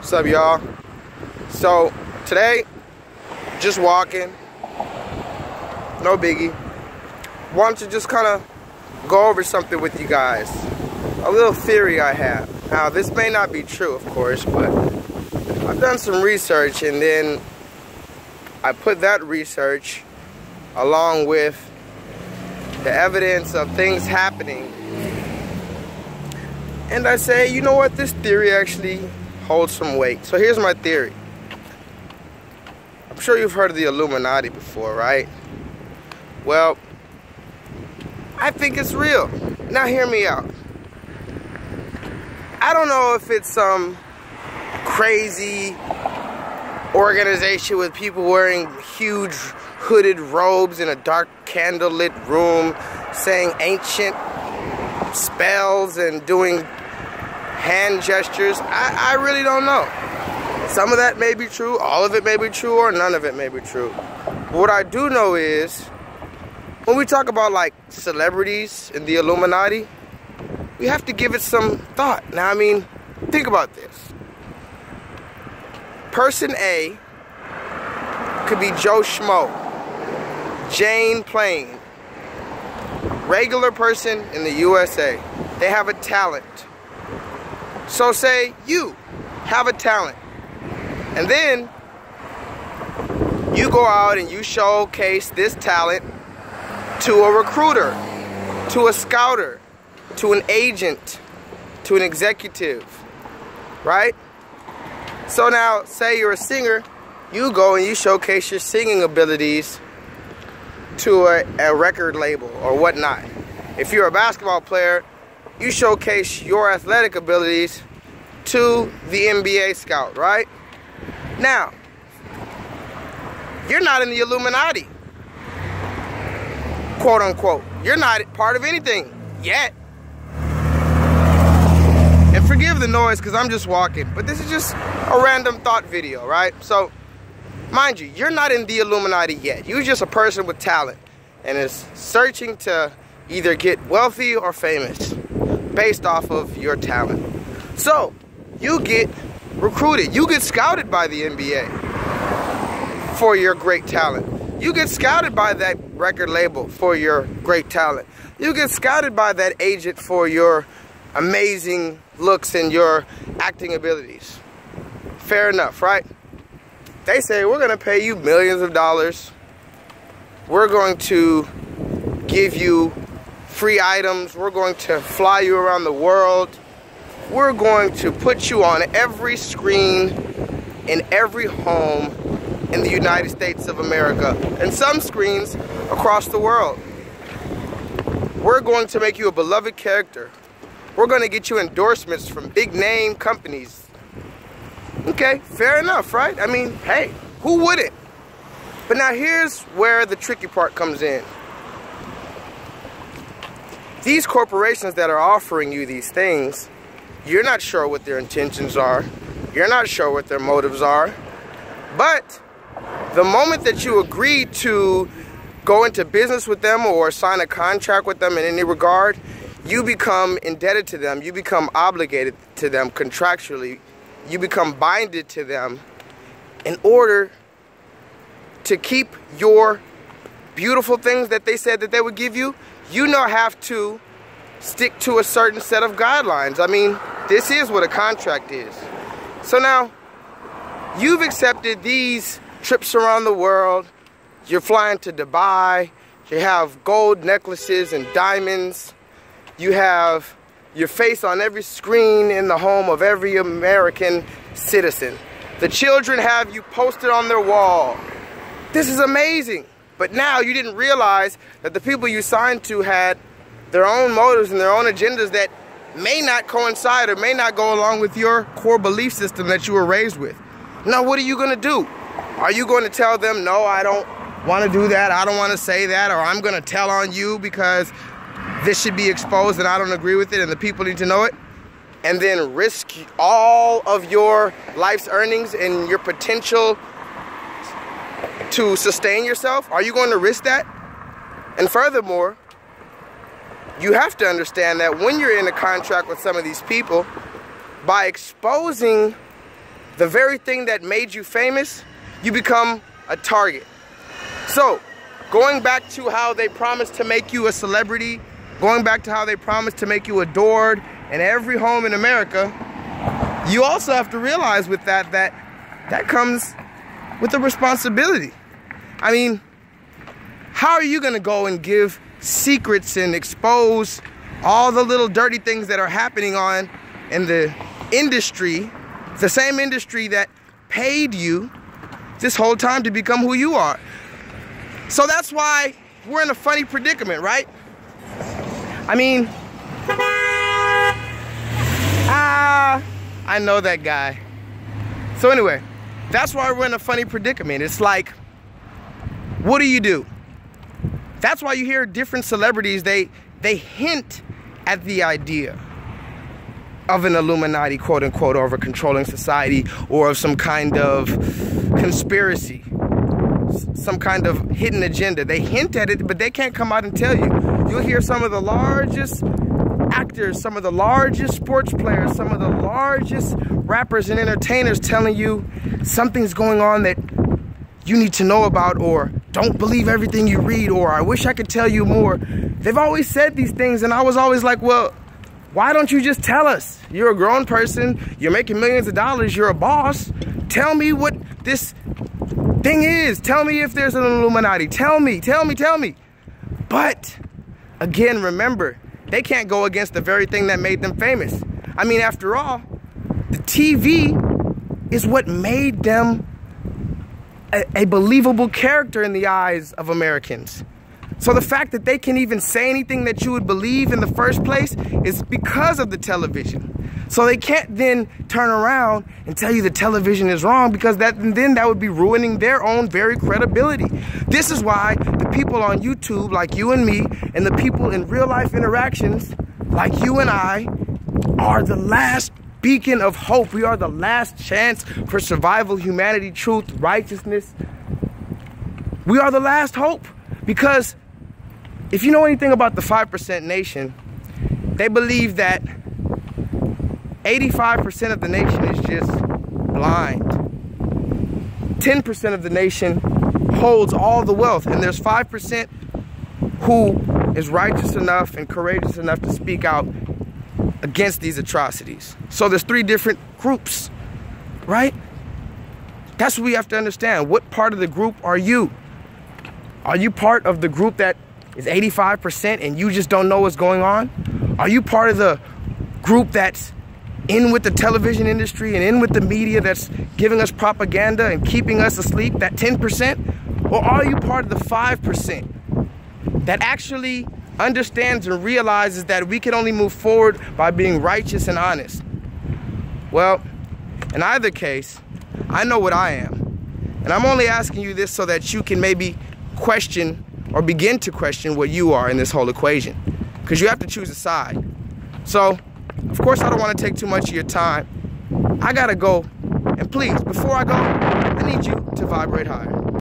What's up, y'all? So today, just walking, no biggie. Wanted to just kind of go over something with you guys. A little theory I have. Now, this may not be true, of course, but I've done some research, and then I put that research along with the evidence of things happening, and I say, you know what, this theory actually holds some weight. So here's my theory. I'm sure you've heard of the Illuminati before, right? Well, I think it's real. Now hear me out. I don't know if it's some crazy organization with people wearing huge hooded robes in a dark candlelit room saying ancient spells and doing hand gestures. I really don't know. Some of that may be true, all of it may be true, or none of it may be true. But what I do know is, when we talk about like celebrities in the Illuminati, we have to give it some thought. Now, I mean, think about this. Person A could be Joe Schmo, Jane Plain, regular person in the USA. They have a talent. So say you have a talent, and then you go out and you showcase this talent to a recruiter, to a scouter, to an agent, to an executive, right? So now, say you're a singer, you go and you showcase your singing abilities to a record label or whatnot. If you're a basketball player, you showcase your athletic abilities to the NBA scout, right? Now, you're not in the Illuminati, quote unquote. You're not part of anything yet. And forgive the noise because I'm just walking, but this is just a random thought video, right? So, mind you, you're not in the Illuminati yet. You're just a person with talent and is searching to either get wealthy or famous based off of your talent. So, you get recruited. You get scouted by the NBA for your great talent. You get scouted by that record label for your great talent. You get scouted by that agent for your amazing looks and your acting abilities. Fair enough, right? They say, we're going to pay you millions of dollars. We're going to give you free items. We're going to fly you around the world. We're going to put you on every screen in every home in the United States of America and some screens across the world. We're going to make you a beloved character. We're going to get you endorsements from big name companies. Okay, fair enough, right? I mean, hey, who wouldn't? But now here's where the tricky part comes in. These corporations that are offering you these things, you're not sure what their intentions are. You're not sure what their motives are. But the moment that you agree to go into business with them or sign a contract with them in any regard, you become indebted to them. You become obligated to them contractually. You become binded to them in order to keep your beautiful things that they said that they would give you. You now have to stick to a certain set of guidelines. I mean, this is what a contract is. So now, you've accepted these trips around the world. You're flying to Dubai. You have gold necklaces and diamonds. You have your face on every screen in the home of every American citizen. The children have you posted on their wall. This is amazing. But now you didn't realize that the people you signed to had their own motives and their own agendas that may not coincide or may not go along with your core belief system that you were raised with. Now, what are you going to do? Are you going to tell them, no, I don't want to do that, I don't want to say that, or I'm going to tell on you because this should be exposed and I don't agree with it and the people need to know it? And then risk all of your life's earnings and your potential to sustain yourself? Are you going to risk that? And furthermore, you have to understand that when you're in a contract with some of these people, by exposing the very thing that made you famous, you become a target. So, going back to how they promised to make you a celebrity, going back to how they promised to make you adored in every home in America, you also have to realize with that comes with a responsibility. I mean, how are you gonna go and give secrets and expose all the little dirty things that are happening on in the industry, the same industry that paid you this whole time to become who you are? So that's why we're in a funny predicament, right? I mean, I know that guy. So anyway, that's why we're in a funny predicament. It's like, what do? That's why you hear different celebrities, they hint at the idea of an Illuminati, quote unquote, or of a controlling society, or of some kind of conspiracy, some kind of hidden agenda. They hint at it, but they can't come out and tell you. You'll hear some of the largest actors, some of the largest sports players, some of the largest rappers and entertainers telling you something's going on that you need to know about, or don't believe everything you read, or I wish I could tell you more. They've always said these things, and I was always like, well, why don't you just tell us? You're a grown person, you're making millions of dollars, you're a boss. Tell me what this thing is. Tell me if there's an Illuminati. Tell me. But again, remember, they can't go against the very thing that made them famous. I mean, after all, the TV is what made them a believable character in the eyes of Americans. So the fact that they can even say anything that you would believe in the first place is because of the television. So they can't then turn around and tell you the television is wrong, because then that would be ruining their own very credibility. This is why the people on YouTube like you and me, and the people in real life interactions like you and I, are the last beacon of hope. We are the last chance for survival, humanity, truth, righteousness. We are the last hope, because if you know anything about the 5% nation, they believe that 85% of the nation is just blind. 10% of the nation holds all the wealth, and there's 5% who is righteous enough and courageous enough to speak out against these atrocities. So there's 3 different groups, right? That's what we have to understand. What part of the group are you? Are you part of the group that is 85% and you just don't know what's going on? Are you part of the group that's in with the television industry and in with the media that's giving us propaganda and keeping us asleep, that 10%? Or are you part of the 5% that actually understands and realizes that we can only move forward by being righteous and honest? Well, in either case, I know what I am. And I'm only asking you this so that you can maybe question or begin to question what you are in this whole equation, because you have to choose a side. So, of course, I don't want to take too much of your time. I gotta go. And please, before I go, I need you to vibrate higher.